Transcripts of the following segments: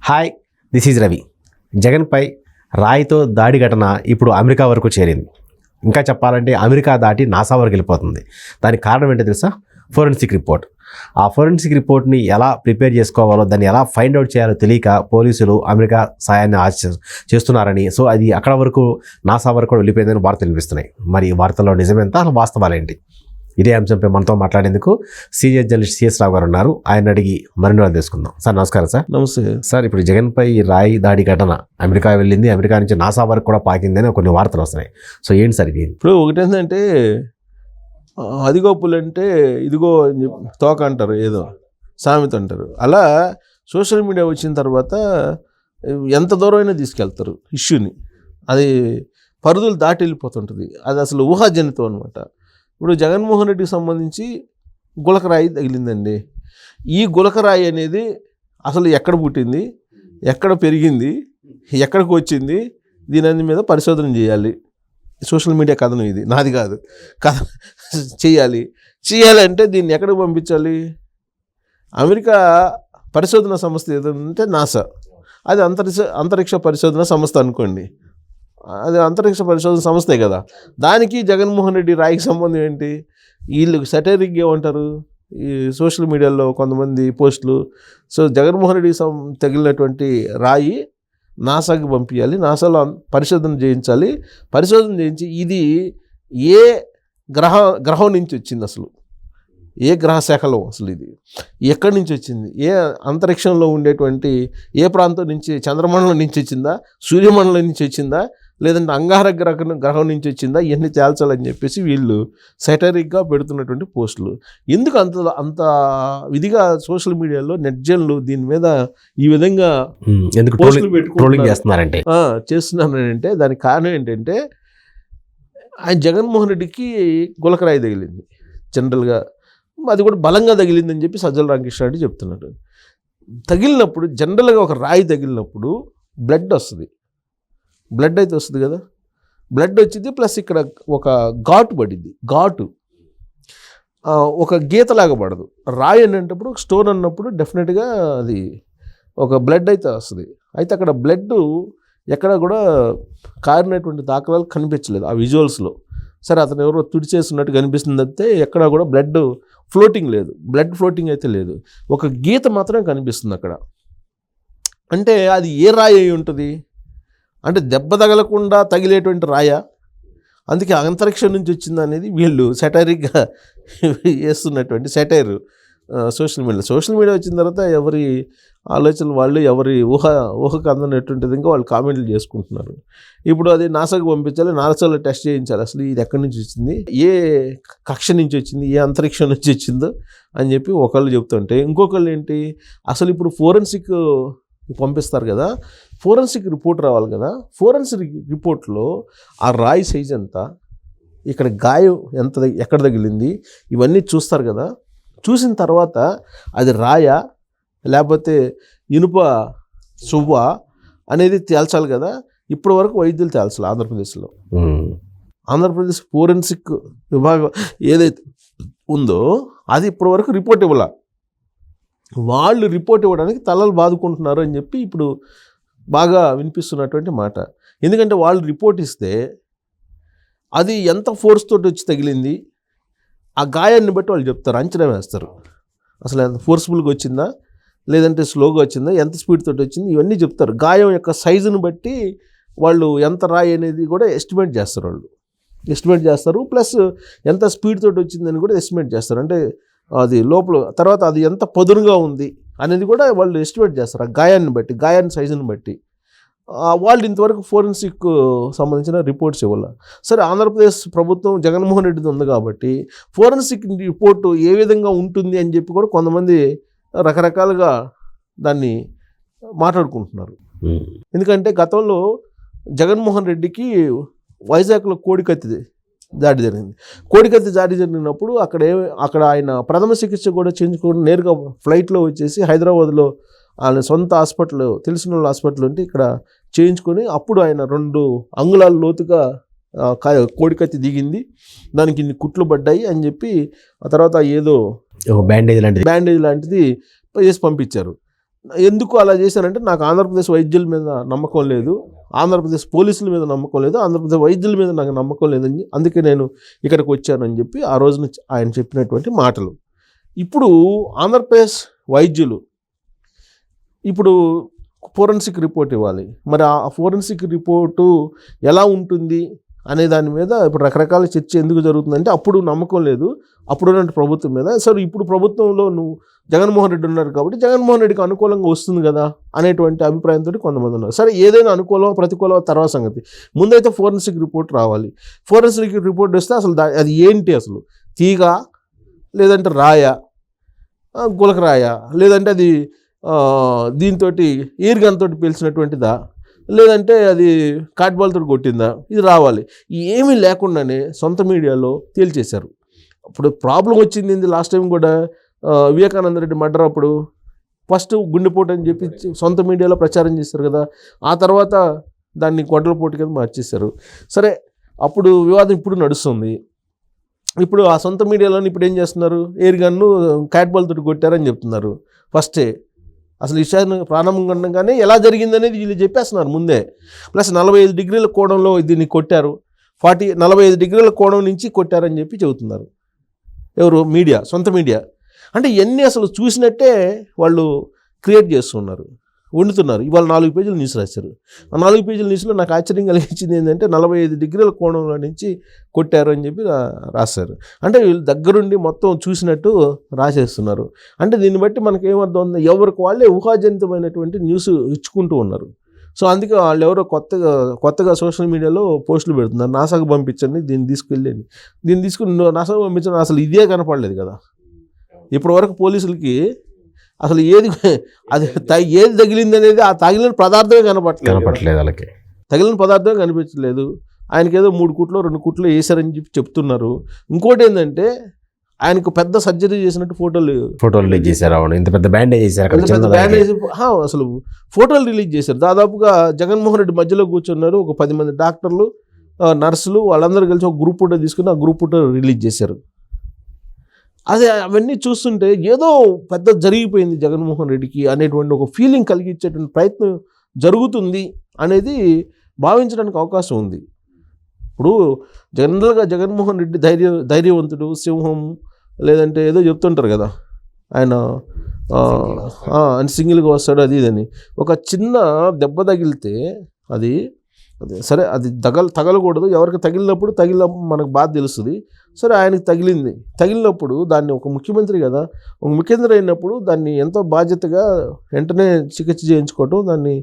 Hi, this is Ravi. జగన్పై రాయితో దాడి ఘటన ఇప్పుడు అమెరికా వరకు చేరింది. ఇంకా చెప్పాలంటే అమెరికా దాటి నాసా వరకు వెళ్ళిపోతుంది. దానికి కారణం ఏంటో తెలుసా? Forensic report. ఆ ఫోరెన్సిక్ రిపోర్ట్ని ఎలా ప్రిపేర్ చేసుకోవాలో, దాన్ని ఎలా ఫైండ్ అవుట్ చేయాలో తెలియక పోలీసులు అమెరికా సాయాన్ని చేస్తున్నారని, సో అది అక్కడ వరకు నాసా వరకు కూడా వెళ్ళిపోయిందని వార్తలు వినిపిస్తున్నాయి. మరి ఈ వార్తల్లో నిజమేంత, వాస్తవాలేంటి? ఇదే అంశంపై మనతో మాట్లాడేందుకు సీనియర్ జర్నలిస్ట్ సిఎస్ రావు గారు ఉన్నారు. ఆయన అడిగి మరిన్ని వాళ్ళు తెలుసుకుందాం. సార్ నమస్కారం. సార్ నమస్తే సార్. ఇప్పుడు జగన్పై రాయి దాడి ఘటన అమెరికా వెళ్ళింది, అమెరికా నుంచి నాసా వరకు కూడా పాకిందని కొన్ని వార్తలు వస్తున్నాయి. సో ఏంటి సార్ ఇది? ఇప్పుడు ఒకటేంటంటే అదిగో పులంటే ఇదిగో తోక అంటారు, ఏదో సామెత అంటారు. అలా సోషల్ మీడియా వచ్చిన తర్వాత ఎంత దూరమైనా తీసుకెళ్తారు ఇష్యూని. అది పరిధులు దాటి వెళ్ళిపోతుంటుంది. అది అసలు ఊహాజనితం అనమాట. ఇప్పుడు జగన్మోహన్ రెడ్డికి సంబంధించి గులకరాయి తగిలిందండి. ఈ గులకరాయి అనేది అసలు ఎక్కడ పుట్టింది, ఎక్కడ పెరిగింది, ఎక్కడికి వచ్చింది, దీని మీద పరిశోధన చేయాలి. సోషల్ మీడియా కథనం ఇది, నాది కాదు. కథ చేయాలంటే దీన్ని ఎక్కడికి పంపించాలి? అమెరికా పరిశోధన సంస్థ ఏదంటే నాసా. అది అంతరిక్ష పరిశోధన సంస్థ అనుకోండి. అది అంతరిక్ష పరిశోధన సంస్థే కదా. దానికి జగన్మోహన్ రెడ్డి రాయికి సంబంధం ఏంటి? వీళ్ళు సెటైరిక్ ఏమంటారు ఈ సోషల్ మీడియాలో కొంతమంది పోస్టులు. సో జగన్మోహన్ రెడ్డికి తగిలినటువంటి రాయి నాసాకి పంపించాలి, నాసాలో పరిశోధన చేయించాలి. పరిశోధన చేయించి ఇది ఏ గ్రహం నుంచి వచ్చింది, అసలు ఏ గ్రహ శాఖలో, అసలు ఇది ఎక్కడి నుంచి వచ్చింది, ఏ అంతరిక్షంలో ఉండేటువంటి ఏ ప్రాంతం నుంచి, చంద్రమండలం నుంచి వచ్చిందా, సూర్యమండలం నుంచి వచ్చిందా, లేదంటే అంగార గ్రహం నుంచి వచ్చిందా, ఇవన్నీ తేల్చాలని చెప్పేసి వీళ్ళు సెటరిక్గా పెడుతున్నటువంటి పోస్టులు. ఎందుకు అంత విధిగా సోషల్ మీడియాలో నెట్జన్లు దీని మీద ఈ విధంగా చేస్తున్నారంటే దానికి కారణం ఏంటంటే ఆయన జగన్మోహన్ రెడ్డికి గులకరాయి తగిలింది. జనరల్గా అది కూడా బలంగా తగిలిందని చెప్పి సజ్జల రామకృష్ణారెడ్డి చెప్తున్నాడు. తగిలినప్పుడు జనరల్గా ఒక రాయి తగిలినప్పుడు బ్లడ్ వస్తుంది. బ్లడ్ అయితే వస్తుంది కదా, బ్లడ్ వచ్చింది. ప్లస్ ఇక్కడ ఒక ఘాటు పడింది. ఘాటు ఒక గీతలాగా పడదు. రాయి అనేటప్పుడు స్టోన్ అన్నప్పుడు డెఫినెట్గా అది ఒక బ్లడ్ అయితే వస్తుంది. అయితే అక్కడ బ్లడ్ ఎక్కడ కూడా కారినటువంటి దాఖలాలు కనిపించలేదు ఆ విజువల్స్లో. సరే, అతను ఎవరో తుడిచేస్తున్నట్టు కనిపిస్తుంది అయితే ఎక్కడ కూడా బ్లడ్ ఫ్లోటింగ్ లేదు. బ్లడ్ ఫ్లోటింగ్ అయితే లేదు. ఒక గీత మాత్రమే కనిపిస్తుంది అక్కడ. అంటే అది ఏ రాయి అయి ఉంటుంది? అంటే దెబ్బ తగలకుండా తగిలేటువంటి రాయ. అందుకే అంతరిక్షం నుంచి వచ్చింది అనేది వీళ్ళు సెటైరిక్గా వేస్తున్నటువంటి సెటైర్ సోషల్ మీడియా వచ్చిన తర్వాత ఎవరి ఆలోచనలు వాళ్ళు, ఎవరి ఊహకు అందనటువంటిది ఇంకా వాళ్ళు కామెంట్లు చేసుకుంటున్నారు. ఇప్పుడు అది నాసాకు పంపించాలి, నాసాలో టెస్ట్ చేయించాలి. అసలు ఇది ఎక్కడి నుంచి వచ్చింది, ఏ కక్ష నుంచి వచ్చింది, ఏ అంతరిక్షం నుంచి వచ్చిందో అని చెప్పి ఒకళ్ళు చెప్తుంటే, ఇంకొకళ్ళు ఏంటి, అసలు ఇప్పుడు ఫోరెన్సిక్ పంపిస్తారు కదా, ఫోరెన్సిక్ రిపోర్ట్ రావాలి కదా. ఫోరెన్సిక్ రిపోర్ట్లో ఆ రాయి సైజ్ ఎంత, ఇక్కడ గాయం ఎంత, ఎక్కడ తగిలింది, ఇవన్నీ చూస్తారు కదా. చూసిన తర్వాత అది రాయ లేకపోతే ఇనుప సువ్వ అనేది తేల్చాలి కదా. ఇప్పటి వరకు వైద్యులు తేల్చాలి ఆంధ్రప్రదేశ్లో. ఆంధ్రప్రదేశ్ ఫోరెన్సిక్ విభాగం ఏదైతే ఉందో అది ఇప్పటి వరకు రిపోర్ట్ ఇవ్వాల. వాళ్ళు రిపోర్ట్ ఇవ్వడానికి తలలు బాదుకుంటున్నారు అని చెప్పి ఇప్పుడు బాగా వినిపిస్తున్నటువంటి మాట. ఎందుకంటే వాళ్ళు రిపోర్ట్ ఇస్తే అది ఎంత ఫోర్స్ తోటి వచ్చి తగిలింది, ఆ గాయాన్ని బట్టి వాళ్ళు చెప్తారు, అంచనా వేస్తారు. అసలు ఎంత ఫోర్స్ఫుల్గా వచ్చిందా, లేదంటే స్లోగా వచ్చిందా, ఎంత స్పీడ్ తోటి వచ్చింది, ఇవన్నీ చెప్తారు. గాయం యొక్క సైజుని బట్టి వాళ్ళు ఎంత రాయి అనేది కూడా ఎస్టిమేట్ చేస్తారు. ప్లస్ ఎంత స్పీడ్ తోటి వచ్చిందని కూడా ఎస్టిమేట్ చేస్తారు. అంటే అది లోపల తర్వాత అది ఎంత పదునుగా ఉంది అనేది కూడా వాళ్ళు ఎస్టిమేట్ చేస్తారు. ఆ గాయాన్ని బట్టి, గాయాన్ని సైజుని బట్టి. వాళ్ళు ఇంతవరకు ఫోరెన్సిక్ సంబంధించిన రిపోర్ట్స్ ఇవ్వాలి. సరే, ఆంధ్రప్రదేశ్ ప్రభుత్వం జగన్మోహన్ రెడ్డిది ఉంది కాబట్టి ఫోరెన్సిక్ రిపోర్టు ఏ విధంగా ఉంటుంది అని చెప్పి కూడా కొంతమంది రకరకాలుగా దాన్ని మాట్లాడుకుంటున్నారు. ఎందుకంటే గతంలో జగన్మోహన్ రెడ్డికి వైజాగ్లో కోడికత్తి దాడి జరిగింది. కోడికత్తి దాడి జరిగినప్పుడు అక్కడ ఆయన ప్రథమ చికిత్స కూడా చేయించుకొని నేరుగా ఫ్లైట్లో వచ్చేసి హైదరాబాద్లో ఆయన సొంత హాస్పిటల్, తెలిసిన వాళ్ళ హాస్పిటల్ ఉంటే ఇక్కడ చేయించుకొని అప్పుడు ఆయన 2 అంగుళాల లోతుగా కోడికత్తి దిగింది, దానికి ఇన్ని కుట్లు పడ్డాయి అని చెప్పి ఆ తర్వాత ఏదో బ్యాండేజ్ లాంటిది వేసి పంపించారు. ఎందుకు అలా చేశానంటే నాకు ఆంధ్రప్రదేశ్ వైద్యుల మీద నమ్మకం లేదు, ఆంధ్రప్రదేశ్ పోలీసుల మీద నమ్మకం లేదు, ఆంధ్రప్రదేశ్ వైద్యుల మీద నాకు నమ్మకం లేదని, అందుకే నేను ఇక్కడికి వచ్చానని చెప్పి ఆ రోజున ఆయన చెప్పినటువంటి మాటలు. ఇప్పుడు ఆంధ్రప్రదేశ్ వైద్యులు ఇప్పుడు ఫోరెన్సిక్ రిపోర్ట్ ఇవ్వాలి. మరి ఆ ఫోరెన్సిక్ రిపోర్టు ఎలా ఉంటుంది అనే దాని మీద ఇప్పుడు రకరకాల చర్చ ఎందుకు జరుగుతుందంటే అప్పుడు నమ్మకం లేదు అప్పుడున్న ప్రభుత్వం మీద. సరే ఇప్పుడు ప్రభుత్వంలో నువ్వు జగన్మోహన్ రెడ్డి ఉన్నారు కాబట్టి జగన్మోహన్ రెడ్డికి అనుకూలంగా వస్తుంది కదా అనేటువంటి అభిప్రాయంతో కొంతమంది ఉన్నారు. సరే ఏదైనా అనుకూలం ప్రతికూలం తర్వాత సంగతి, ముందైతే ఫోరెన్సిక్ రిపోర్ట్ రావాలి. ఫోరెన్సిక్ రిపోర్ట్ వస్తే అసలు అది ఏంటి, అసలు తీగ లేదంటే రాయ, గులకరాయ, లేదంటే అది దీంతో ఎయిర్ గన్ తోటి పేల్చినటువంటిదా, లేదంటే అది కాట్బాల్తో కొట్టిందా, ఇది రావాలి. ఏమీ లేకుండానే సొంత మీడియాలో తేల్చేశారు. అప్పుడు ప్రాబ్లం వచ్చింది లాస్ట్ టైం కూడా వివేకానంద రెడ్డి మర్డర్ అప్పుడు ఫస్ట్ గుండెపోటు అని చెప్పి సొంత మీడియాలో ప్రచారం చేశారు కదా, ఆ తర్వాత దాన్ని గొడ్డలపోటు కింద మార్చేశారు. సరే అప్పుడు వివాదం ఇప్పుడు నడుస్తుంది. ఇప్పుడు ఆ సొంత మీడియాలోని ఇప్పుడు ఏం చేస్తున్నారు, ఎయిర్ గన్ను కాట్బాల్తో కొట్టారని చెప్తున్నారు. ఫస్టే అసలు విషయాన్ని ప్రారంభంగానే ఎలా జరిగిందనేది వీళ్ళు చెప్పేస్తున్నారు ముందే. ప్లస్ 45 డిగ్రీల కోణంలో దీన్ని కొట్టారు, 45 డిగ్రీల కోణం నుంచి కొట్టారని చెప్పి చెబుతున్నారు. ఎవరు, మీడియా, సొంత మీడియా. అంటే ఇవన్నీ అసలు చూసినట్టే వాళ్ళు క్రియేట్ చేస్తున్నారు, వండుతున్నారు. ఇవాళ 4 పేజీల న్యూస్ రాశారు. ఆ 4 పేజీల న్యూస్లో నాకు ఆశ్చర్యం కలిగించింది ఏంటంటే 45 డిగ్రీల కోణంలో నుంచి కొట్టారు అని చెప్పి రాశారు. అంటే వీళ్ళు దగ్గరుండి మొత్తం చూసినట్టు రాసేస్తున్నారు. అంటే దీన్ని బట్టి మనకి ఏమర్థం ఉంది, ఎవరికి వాళ్ళే ఊహాజనితమైనటువంటి న్యూస్ ఇచ్చుకుంటూ ఉన్నారు. సో అందుకే వాళ్ళు ఎవరో కొత్తగా సోషల్ మీడియాలో పోస్టులు పెడుతున్నారు, నాసాకు పంపించండి, దీన్ని తీసుకుని నాసాకు పంపించండి. అసలు ఇదే కనపడలేదు కదా ఇప్పటి వరకు పోలీసులకి. అసలు ఏది తగిలింది అనేది ఆ తగిలిన పదార్థమే కనపడలేదు వాళ్ళకి, తగిలిన పదార్థమే కనిపించలేదు. ఆయనకి ఏదో 3 కుట్లు 2 కుట్లు వేశారని చెప్పి చెప్తున్నారు. ఇంకోటి ఏంటంటే ఆయనకు పెద్ద సర్జరీ చేసినట్టు ఫోటోలు రిలీజ్ చేశారు. ఇంత పెద్ద బ్యాండేజ్ చేశారు, అసలు ఫోటోలు రిలీజ్ చేశారు. దాదాపుగా జగన్మోహన్ రెడ్డి మధ్యలో కూర్చున్నారు, ఒక 10 మంది డాక్టర్లు, నర్సులు, వాళ్ళందరూ కలిసి ఒక గ్రూప్ ఫోటో తీసుకుని ఆ గ్రూప్ ఫోటో రిలీజ్ చేశారు. అదే అవన్నీ చూస్తుంటే ఏదో పెద్ద జరిగిపోయింది జగన్మోహన్ రెడ్డికి అనేటువంటి ఒక ఫీలింగ్ కలిగించేటువంటి ప్రయత్నం జరుగుతుంది అనేది భావించడానికి అవకాశం ఉంది. ఇప్పుడు జనరల్గా జగన్మోహన్ రెడ్డి ధైర్యవంతుడు, సింహం, లేదంటే ఏదో చెప్తుంటారు కదా ఆయన సింగిల్గా వస్తాడు అది ఇదని. ఒక చిన్న దెబ్బ తగిలితే అది సరే అది తగలకూడదు, ఎవరికి తగిలినప్పుడు మనకు బాధ తెలుస్తుంది. సరే ఆయనకి తగిలినప్పుడు దాన్ని ఒక ముఖ్యమంత్రి కదా, ఒక ముఖ్యమంత్రి అయినప్పుడు దాన్ని ఎంతో బాధ్యతగా వెంటనే చికిత్స చేయించుకోవటం, దాన్ని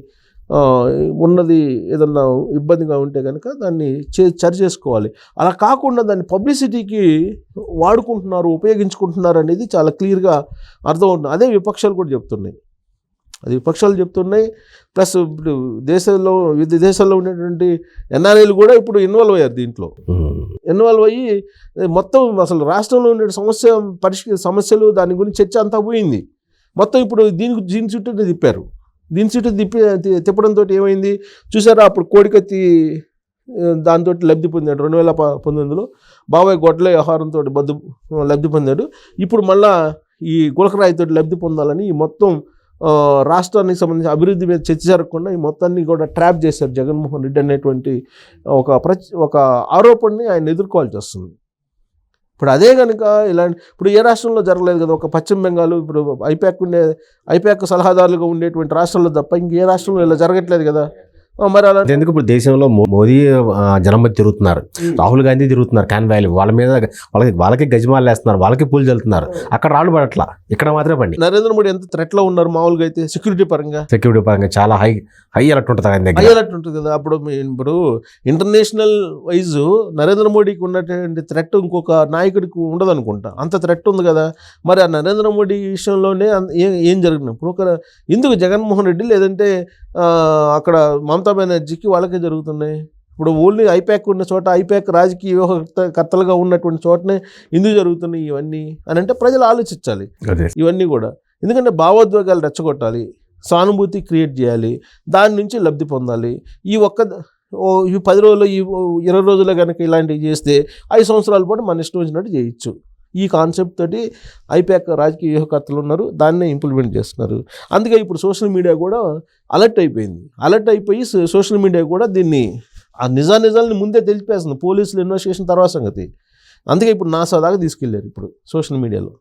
ఉన్నది ఏదన్నా ఇబ్బందిగా ఉంటే కనుక దాన్ని సరి చేసుకోవాలి. అలా కాకుండా దాన్ని పబ్లిసిటీకి ఉపయోగించుకుంటున్నారు అనేది చాలా క్లియర్గా అర్థం అవుతుంది. అదే విపక్షాలు కూడా చెప్తున్నాయి, ప్లస్ ఇప్పుడు వివిధ దేశాల్లో ఉండేటువంటి ఎన్ఆర్ఐలు కూడా ఇప్పుడు ఇన్వాల్వ్ అయ్యారు దీంట్లో. ఇన్వాల్వ్ అయ్యి మొత్తం అసలు రాష్ట్రంలో ఉండే సమస్యలు దాని గురించి చర్చ అంతా పోయింది. మొత్తం ఇప్పుడు దీని చుట్టూ తిప్పారు. దీని చుట్టూ తిప్పడంతో ఏమైంది చూసారా, అప్పుడు కోడికత్తి దాంతో లబ్ధి పొందాడు 2019లో, బాబాయ్ గొడ్ల వ్యవహారంతో లబ్ధి పొందాడు. ఇప్పుడు మళ్ళా ఈ గులకరాయితో లబ్ధి పొందాలని మొత్తం రాష్ట్రానికి సంబంధించిన అభివృద్ధి మీద చర్చ జరగకుండా ఈ మొత్తాన్ని కూడా ట్రాప్ చేశారు జగన్మోహన్ రెడ్డి అనేటువంటి ఒక ఆరోపణని ఆయన ఎదుర్కోవాల్సి వస్తుంది. ఇప్పుడు అదే కనుక ఇప్పుడు ఏ రాష్ట్రంలో జరగలేదు కదా, ఒక పశ్చిమ బెంగాల్ ఇప్పుడు ఐపాక్ సలహాదారులుగా ఉండేటువంటి రాష్ట్రాల్లో తప్ప ఇంకే రాష్ట్రంలో ఇలా జరగట్లేదు కదా. మరి అలా ఎందుకు ఇప్పుడు దేశంలో మోదీ జనం తిరుగుతున్నారు, రాహుల్ గాంధీ తిరుగుతున్నారు కాన్వాయ్లు, వాళ్ళ మీద వాళ్ళకి గజమాలు వేస్తున్నారు, వాళ్ళకి పూలు చల్లుతున్నారు. అక్కడ రాళ్ళు పడట్లా, ఇక్కడ మాత్రమే పండి. నరేంద్ర మోడీ ఎంత థ్రెట్లో ఉన్నారు మామూలుగా అయితే సెక్యూరిటీ పరంగా చాలా హై అలర్ట్ ఉంటుంది, హై అలర్ట్ ఉంటుంది కదా. ఇప్పుడు ఇంటర్నేషనల్ వైజ్ నరేంద్ర మోడీకి ఉన్నటువంటి థ్రెట్ ఇంకొక నాయకుడికి ఉండదు అనుకుంటా, అంత థ్రెట్ ఉంది కదా. మరి ఆ నరేంద్ర మోడీ విషయంలోనే ఏం జరిగినప్పుడు ఎందుకు జగన్మోహన్ రెడ్డి లేదంటే అక్కడ మమతా బెనర్జీకి వాళ్ళకే జరుగుతున్నాయి. ఇప్పుడు ఓన్లీ ఐపాక్ ఉన్న చోట, ఐపాక్ రాజకీయ వ్యూహకర్తలుగా ఉన్నటువంటి చోటనే ఎందుకు జరుగుతున్నాయి ఇవన్నీ అని అంటే ప్రజలు ఆలోచించాలి ఇవన్నీ కూడా. ఎందుకంటే భావోద్వేగాలు రెచ్చగొట్టాలి, సానుభూతి క్రియేట్ చేయాలి, దాని నుంచి లబ్ధి పొందాలి. ఈ 10 రోజులు 20 రోజుల్లో కనుక ఇలాంటివి చేస్తే 5 సంవత్సరాల పాటు మన ఇష్టం వచ్చినట్టు చేయొచ్చు. ఈ కాన్సెప్ట్ తోటి ఐపాక్ రాజకీయ వ్యూహకర్తలు ఉన్నారు, దాన్నే ఇంప్లిమెంట్ చేస్తున్నారు. అందుకే ఇప్పుడు సోషల్ మీడియా కూడా అలర్ట్ అయిపోయి సోషల్ మీడియా కూడా దీన్ని ఆ నిజాలని ముందే తెలిపేస్తుంది. పోలీసులు ఇన్వెస్టిగేషన్ తర్వాత సంగతి. అందుకే ఇప్పుడు నాసా దాకా తీసుకెళ్లారు ఇప్పుడు సోషల్ మీడియాలో.